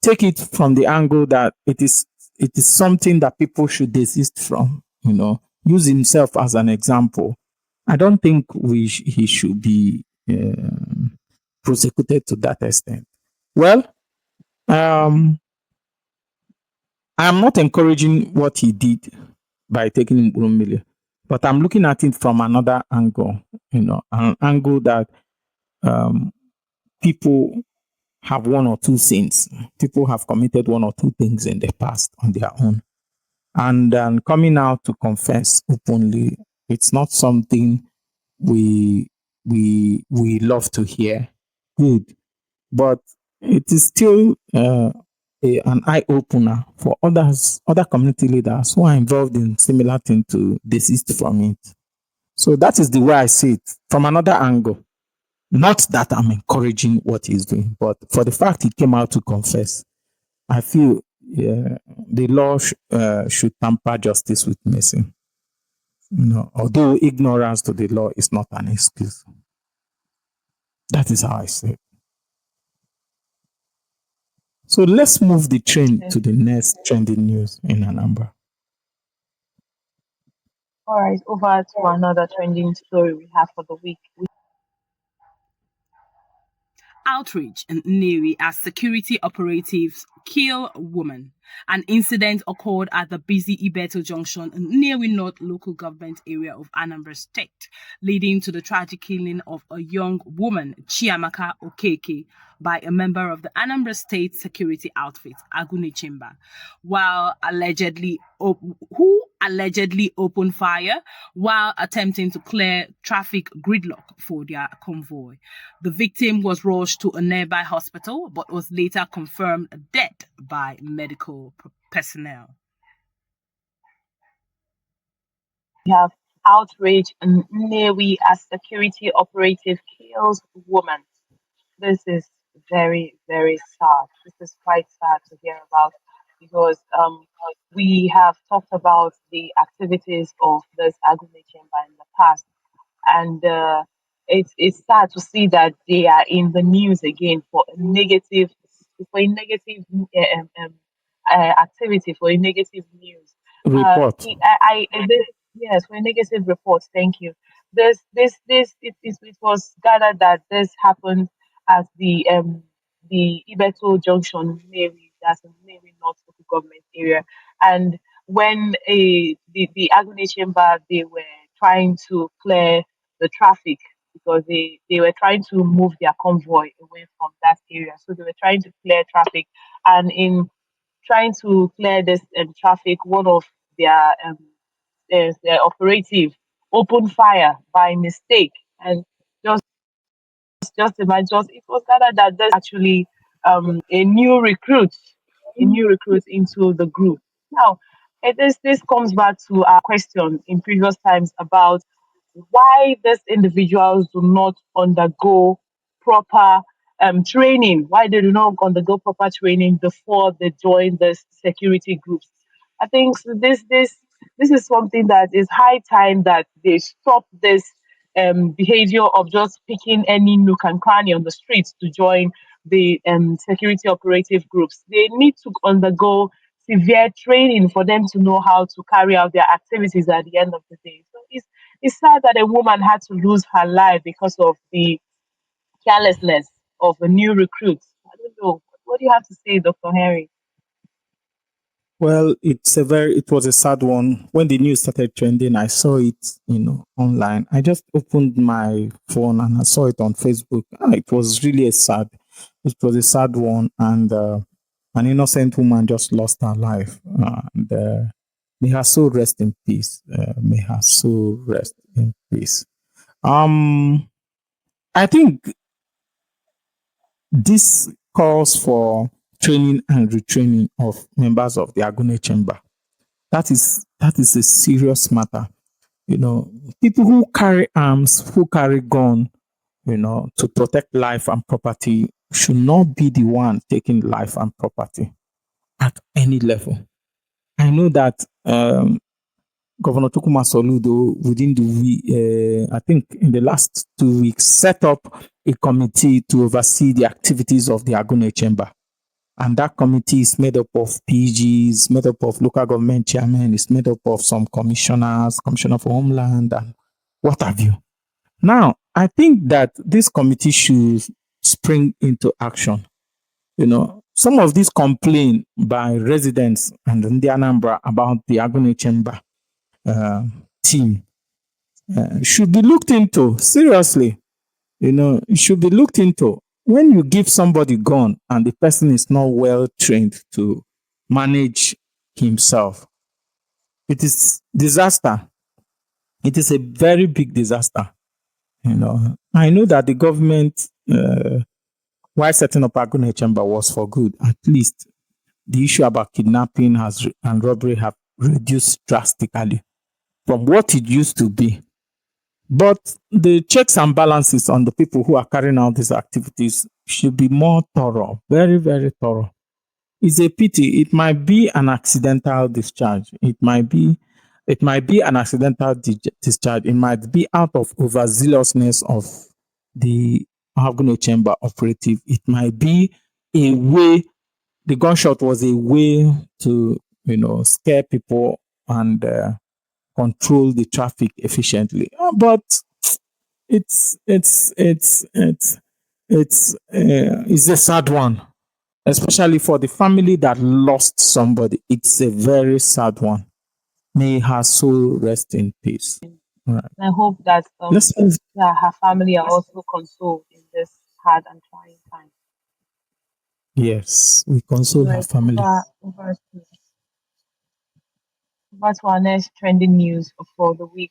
S1: take it from the angle that it is something that people should desist from, use himself as an example. I don't think he should be prosecuted to that extent. Well, I'm not encouraging what he did by taking Mburumbili, but I'm looking at it from another angle, an angle that people have one or two sins. People have committed one or two things in the past on their own. And coming out to confess openly, it's not something we love to hear. Good. But it is still an eye opener for other community leaders who are involved in similar things to desist from it. So that is the way I see it from another angle. Not that I'm encouraging what he's doing, but for the fact he came out to confess, I feel the law should tamper justice with mercy. Although ignorance to the law is not an excuse. That is how I see it. So let's move the train to the next trending news in Anambra.
S2: All right, over to another trending story we have for the week.
S3: Outrage in Nnewi as security operatives kill woman. An incident occurred at the busy Ibeto Junction in Nnewi North local government area of Anambra State, leading to the tragic killing of a young woman, Chiamaka Okeke, by a member of the Anambra State security outfit, Agune Chimba, who allegedly opened fire while attempting to clear traffic gridlock for their convoy. The victim was rushed to a nearby hospital but was later confirmed dead by medical personnel.
S2: We have outrage in Nnewi as security operative kills woman. This is very, very sad. This is quite sad to hear about because we have talked about the activities of this Agune Chamber in the past, and it's sad to see that they are in the news again for a negative activity, for a negative news.
S1: Report.
S2: Yes, for a negative report. Thank you. It was gathered that this happened at the Ibeto Junction, Navy, that's in Navy North local government area, and when the Agony Chamber, they were trying to clear the traffic because they were trying to move their convoy away from that area. So they were trying to clear traffic, and in trying to clear this traffic, one of their their operative opened fire by mistake, and just just imagine, it was gathered that there's actually a new recruit into the group. Now, this comes back to our question in previous times about why these individuals do not undergo proper training, why they do not undergo proper training before they join the security groups. I think this is something that is high time that they stop this behavior of just picking any nook and cranny on the streets to join the security operative groups. They need to undergo severe training for them to know how to carry out their activities at the end of the day. So it's sad that a woman had to lose her life because of the carelessness of a new recruit. I don't know. What do you have to say, Dr. Henry?
S1: Well, it was a sad one. When the news started trending, I saw it, online. I just opened my phone and I saw it on Facebook. It was really it was a sad one. And An innocent woman just lost her life. And may her soul rest in peace. May her soul rest in peace. Um, I think this calls for training and retraining of members of the Agune chamber. That is a serious matter. People who carry arms, who carry gun, to protect life and property should not be the one taking life and property at any level. I know that Governor Tukuma Soludo within I think in the last 2 weeks, set up a committee to oversee the activities of the Agune Chamber. And that committee is made up of PGs, made up of local government chairmen, it's made up of some commissioners, commissioner for homeland, and what have you. Now, I think that this committee should spring into action. Some of these complaints by residents and in the Anambra about the Agune Chamber team should be looked into seriously. It should be looked into. When you give somebody gun and the person is not well trained to manage himself, it is disaster. It is a very big disaster. I know that the government, while setting up Agune Chamber, was for good. At least the issue about kidnapping and robbery have reduced drastically from what it used to be. But the checks and balances on the people who are carrying out these activities should be more thorough, very, very thorough. It's a pity. It might be an accidental discharge. It might be an accidental discharge. It might be out of overzealousness of the Agune Chamber operative. It might be a way, the gunshot was a way to, scare people and control the traffic efficiently. But it's a sad one, especially for the family that lost somebody. It's a very sad one. May her soul rest in peace. All right.
S2: And I hope that
S1: Let's move.
S2: yeah, her family are also consoled in this hard and trying time.
S1: Yes, we console her
S2: Right,
S1: family.
S2: over to our next trending news for the week.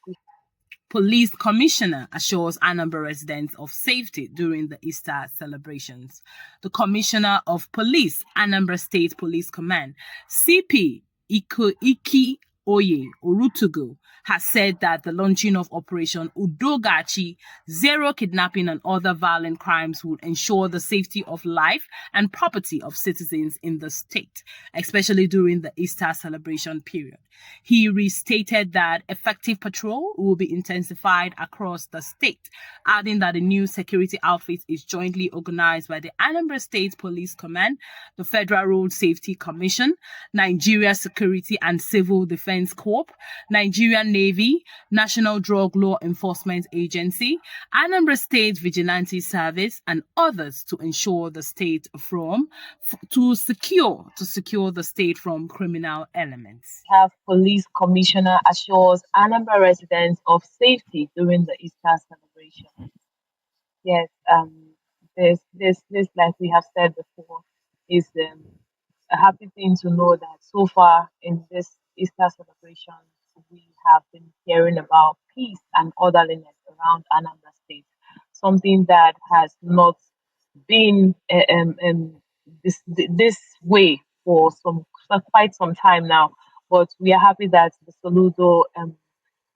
S3: Police commissioner assures Anambra residents of safety during the Easter celebrations. The commissioner of police, Anambra State Police Command, CP Iki Oye Orutugu, has said that the launching of Operation Udogachi, zero kidnapping and other violent crimes would ensure the safety of life and property of citizens in the state, especially during the Easter celebration period. He restated that effective patrol will be intensified across the state, adding that the new security outfit is jointly organized by the Anambra State Police Command, the Federal Road Safety Commission, Nigeria Security and Civil Defense Corps, Nigerian Navy, National Drug Law Enforcement Agency, Anambra State Vigilante Service, and others to ensure the state to secure the state from criminal elements.
S2: Have police commissioner assures Anambra residents of safety during the Easter celebration. Yes, this like we have said before is a happy thing to know that so far in this Easter celebration we have been hearing about peace and orderliness around Anambra State, something that has not been this way for quite some time now. But we are happy that the Soludo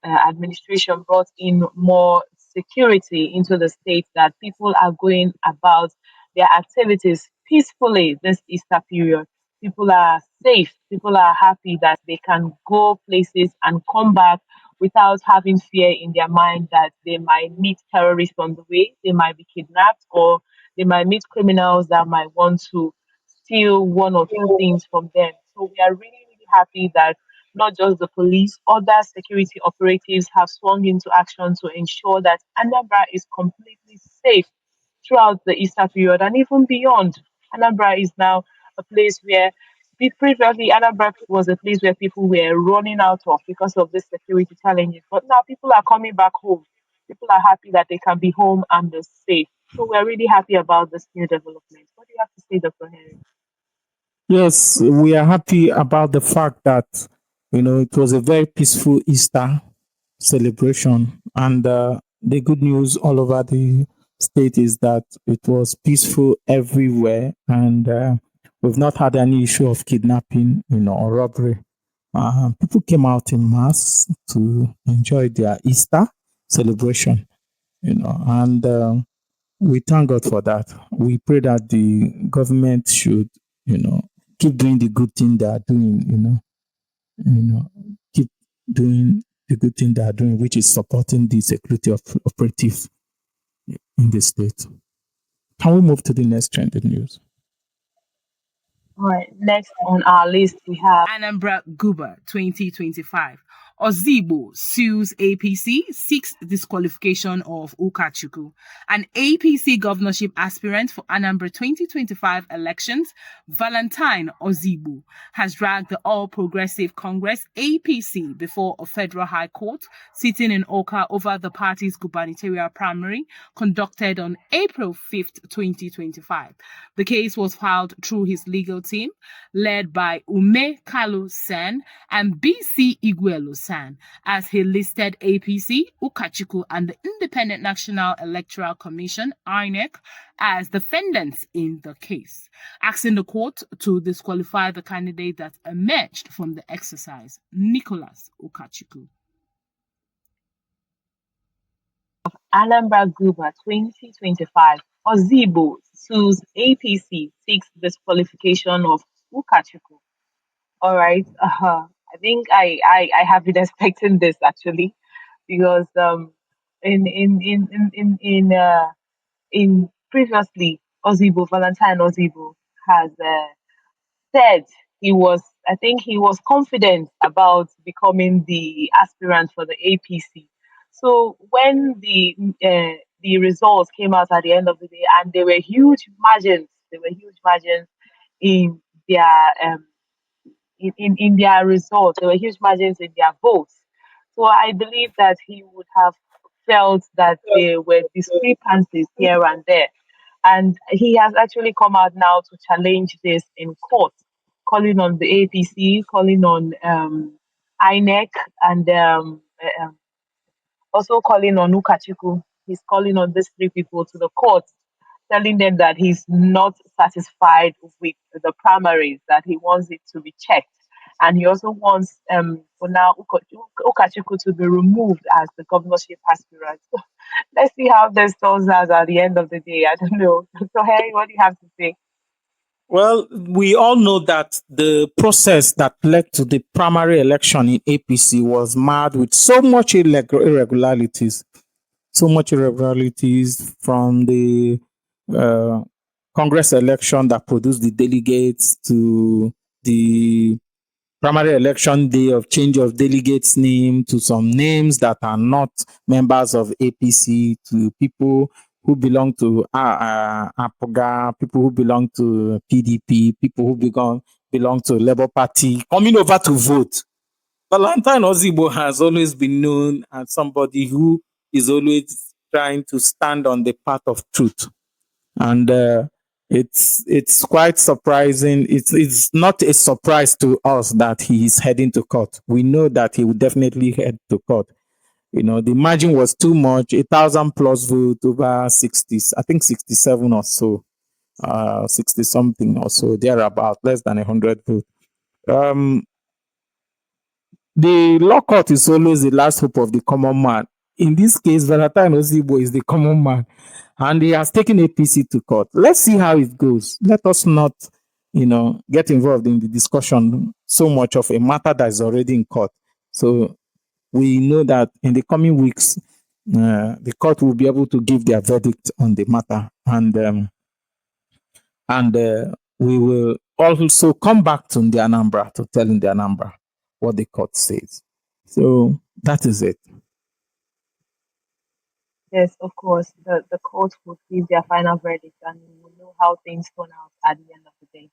S2: administration brought in more security into the state, that people are going about their activities peacefully this Easter period. People are safe. People are happy that they can go places and come back without having fear in their mind that they might meet terrorists on the way, they might be kidnapped, or they might meet criminals that might want to steal one or two things from them. So we are really, really happy that not just the police, other security operatives have swung into action to ensure that Anambra is completely safe throughout the Easter period and even beyond. Anambra is now a place where previously Anambra was a place where people were running out of because of this security challenges. But now people are coming back home. People are happy that they can be home and they're safe. So we're really happy about this new development. What do you have to say, Dr. Henry?
S1: Yes, we are happy about the fact that it was a very peaceful Easter celebration, and the good news all over the state is that it was peaceful everywhere, and we've not had any issue of kidnapping, or robbery. People came out in mass to enjoy their Easter celebration, and we thank God for that. We pray that the government should, keep doing the good thing they are doing, keep doing the good thing they are doing, which is supporting the security of operative in the state. Can we move to the next trending news?
S2: All right. Next on our list, we have
S3: Anambra Guba 2025. Ozigbo sues APC, seeks disqualification of Ukachukwu. An APC governorship aspirant for Anambra 2025 elections, Valentine Ozigbo, has dragged the All Progressive Congress APC before a federal high court sitting in Oka over the party's gubernatorial primary conducted on April 5th, 2025. The case was filed through his legal team, led by Ume Kalu Sen and BC Iguelu San, as he listed APC, Ukachukwu, and the Independent National Electoral Commission, INEC, as defendants in the case, asking the court to disqualify the candidate that emerged from the exercise, Nicholas Ukachukwu.
S2: Anambra Guba 2025. Ozigbo sues APC, seeks disqualification of Ukachukwu. All right. I think I have been expecting this actually, because in previously Valentine Ozigbo has said I think he was confident about becoming the aspirant for the APC. So when the results came out at the end of the day, and there were huge margins in their um, in their results. There were huge margins in their votes. So I believe that he would have felt that there were discrepancies here and there. And he has actually come out now to challenge this in court, calling on the APC, calling on INEC, and also calling on Ukachukwu. He's calling on these three people to the court, telling them that he's not satisfied with the primaries, that he wants it to be checked. And he also wants for now Ukachukwu to be removed as the governorship aspirant. So let's see how this turns out at the end of the day. I don't know. So Harry, what do you have to say?
S1: Well, we all know that the process that led to the primary election in APC was marred with so much irregularities, from the uh, Congress election that produced the delegates to the primary election day of change of delegates name to some names that are not members of APC, to people who belong to APOGA, people who belong to PDP, people who belong to Labour Party, coming over to vote. Valentine Ozigbo has always been known as somebody who is always trying to stand on the path of truth, and it's quite surprising. It's not a surprise to us that he is heading to court. We know that he will definitely head to court. The margin was too much, 1,000 plus vote over 60, I think 67 or so, 60 something or so, thereabout, less than 100 votes. The law court is always the last hope of the common man. In this case, Valentine Ozigbo is the common man, and he has taken APC to court. Let's see how it goes. Let us not, get involved in the discussion so much of a matter that is already in court. So we know that in the coming weeks, the court will be able to give their verdict on the matter, and we will also come back to the Anambra to tell the Anambra what the court says. So that is it.
S2: Yes, of course. The court will give their final verdict, and we will know how things turn out at the end of the day.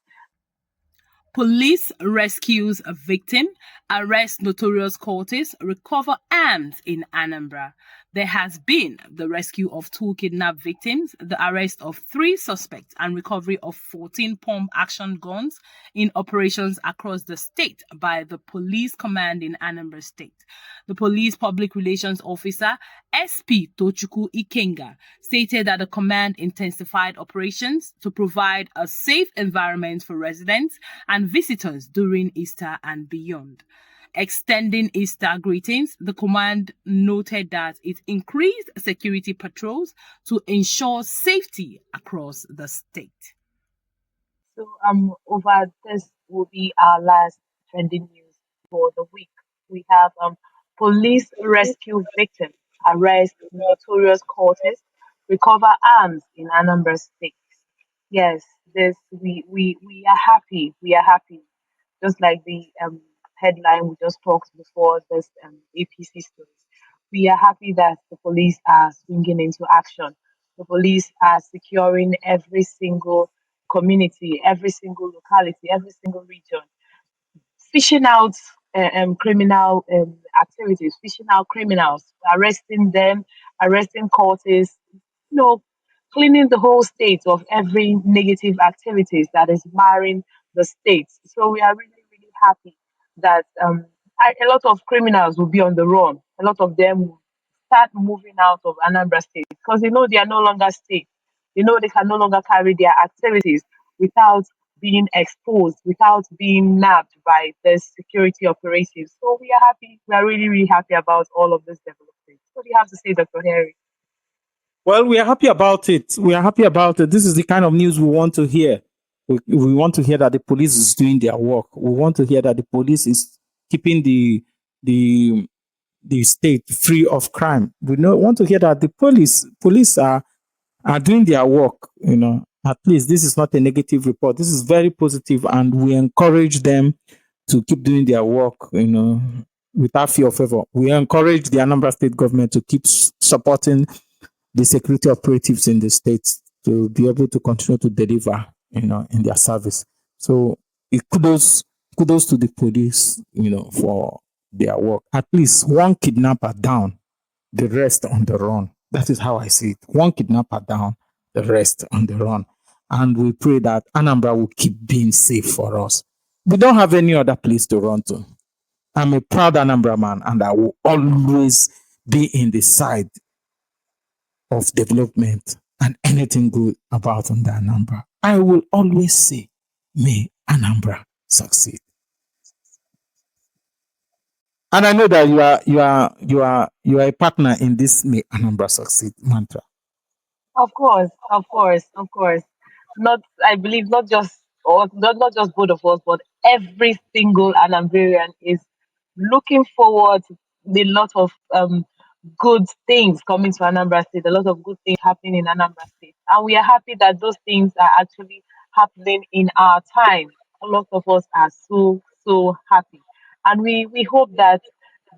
S3: Police rescues a victim, arrest notorious cultists, recover arms in Anambra. There has been the rescue of 2 kidnapped victims, the arrest of 3 suspects, and recovery of 14 pump-action guns in operations across the state by the police command in Anambra State. The police public relations officer, SP Tochukwu Ikenga, stated that the command intensified operations to provide a safe environment for residents and visitors during Easter and beyond. Extending Easter greetings, the command noted that it increased security patrols to ensure safety across the state.
S2: So over this will be our last trending news for the week. We have police rescue victim, arrest notorious cultist, recover arms in Anambra State. Yes, this we are happy. We are happy. Just like the headline we just talked before this APC story. We are happy that the police are swinging into action. The police are securing every single community, every single locality, every single region, fishing out criminal activities, fishing out criminals, arresting them, arresting cultists, cleaning the whole state of every negative activities that is marring the state. So we are really, really happy that a lot of criminals will be on the run. A lot of them will start moving out of Anambra State because they are no longer safe. They can no longer carry their activities without being exposed, without being nabbed by the security operatives. So we are happy. We are really, really happy about all of this development. What do you have to say, Dr. Harry?
S1: Well, we are happy about it. We are happy about it. This is the kind of news we want to hear. We want to hear that the police is doing their work. We want to hear that the police is keeping the state free of crime. We want to hear that the police are doing their work. At least this is not a negative report. This is very positive, and we encourage them to keep doing their work. Without fear or favor. We encourage the Anambra State government to keep supporting the security operatives in the states to be able to continue to deliver, in their service. So kudos to the police, for their work. At least one kidnapper down, the rest on the run. That is how I see it. One kidnapper down, the rest on the run. And we pray that Anambra will keep being safe for us. We don't have any other place to run to. I'm a proud Anambra man, and I will always be in the side of development and anything good about the Anambra. I will always say, may Anambra succeed. And I know that you are a partner in this may Anambra succeed mantra.
S2: Of course, of course, of course. Not, I believe, not just both of us, but every single Anambarian is looking forward to a lot of good things coming to Anambra State, a lot of good things happening in Anambra State. And we are happy that those things are actually happening in our time. A lot of us are so, so happy. And we hope that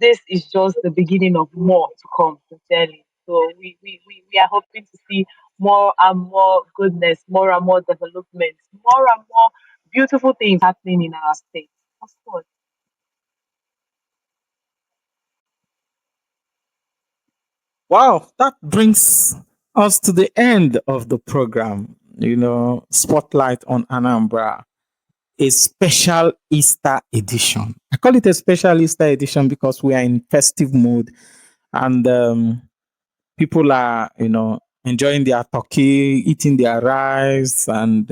S2: this is just the beginning of more to come, sincerely. So we are hoping to see more and more goodness, more and more development, more and more beautiful things happening in our state. Of course.
S1: Wow, that brings us to the end of the program. Spotlight on Anambra, a special Easter edition. I call it a special Easter edition because we are in festive mode, and people are, enjoying their turkey, eating their rice and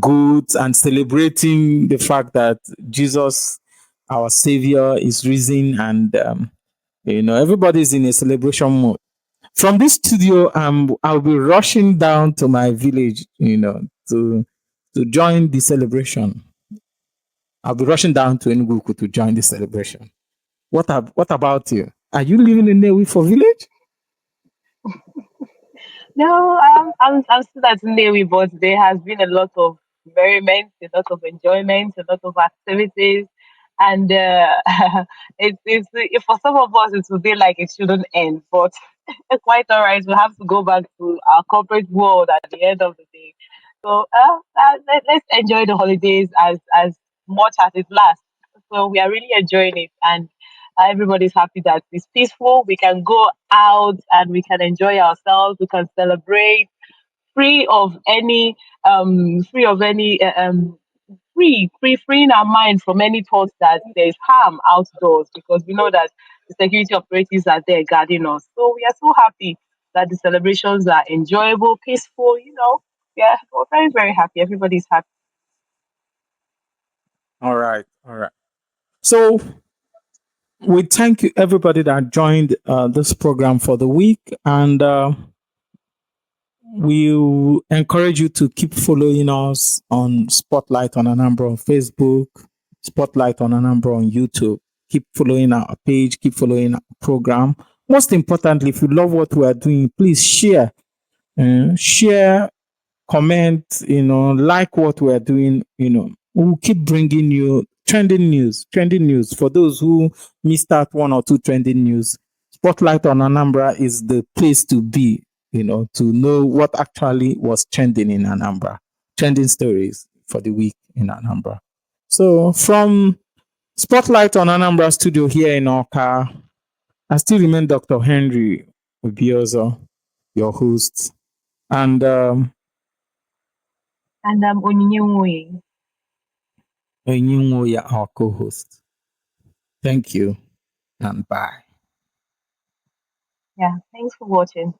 S1: goods, and celebrating the fact that Jesus, our Savior, is risen, and everybody's in a celebration mode. From this studio, I'll be rushing down to my village, to join the celebration. I'll be rushing down to Enugu to join the celebration. What about you? Are you living in Newi for village?
S2: No, I'm still at Navy, but there has been a lot of merriment, a lot of enjoyment, a lot of activities, and it's for some of us it will be like it shouldn't end, but it's quite all right. We have to go back to our corporate world at the end of the day. So let's enjoy the holidays as much as it lasts. So we are really enjoying it, and Everybody's happy that it's peaceful. We can go out and we can enjoy ourselves. We can celebrate free of any free of any freeing our mind from any thoughts that there's harm outdoors, because we know that the security operatives are there guarding us. So we are so happy that the celebrations are enjoyable, peaceful. Yeah, we're very very happy. Everybody's happy.
S1: All right. All right. So we thank you everybody that joined this program for the week, and we encourage you to keep following us on Spotlight on Anambra on Facebook, Spotlight on Anambra on YouTube. Keep following our page, keep following our program. Most importantly, if you love what we are doing, please share. Share, comment, like what we're doing. We'll keep bringing you trending news. For those who missed out one or two trending news, Spotlight on Anambra is the place to be, to know what actually was trending in Anambra, trending stories for the week in Anambra. So from Spotlight on Anambra studio here in Oka, I still remain Dr. Henry Ubiozo, your host. And
S2: And Onyinye.
S1: Enyinwoya, our co-host. Thank you and bye.
S2: Yeah, thanks for watching.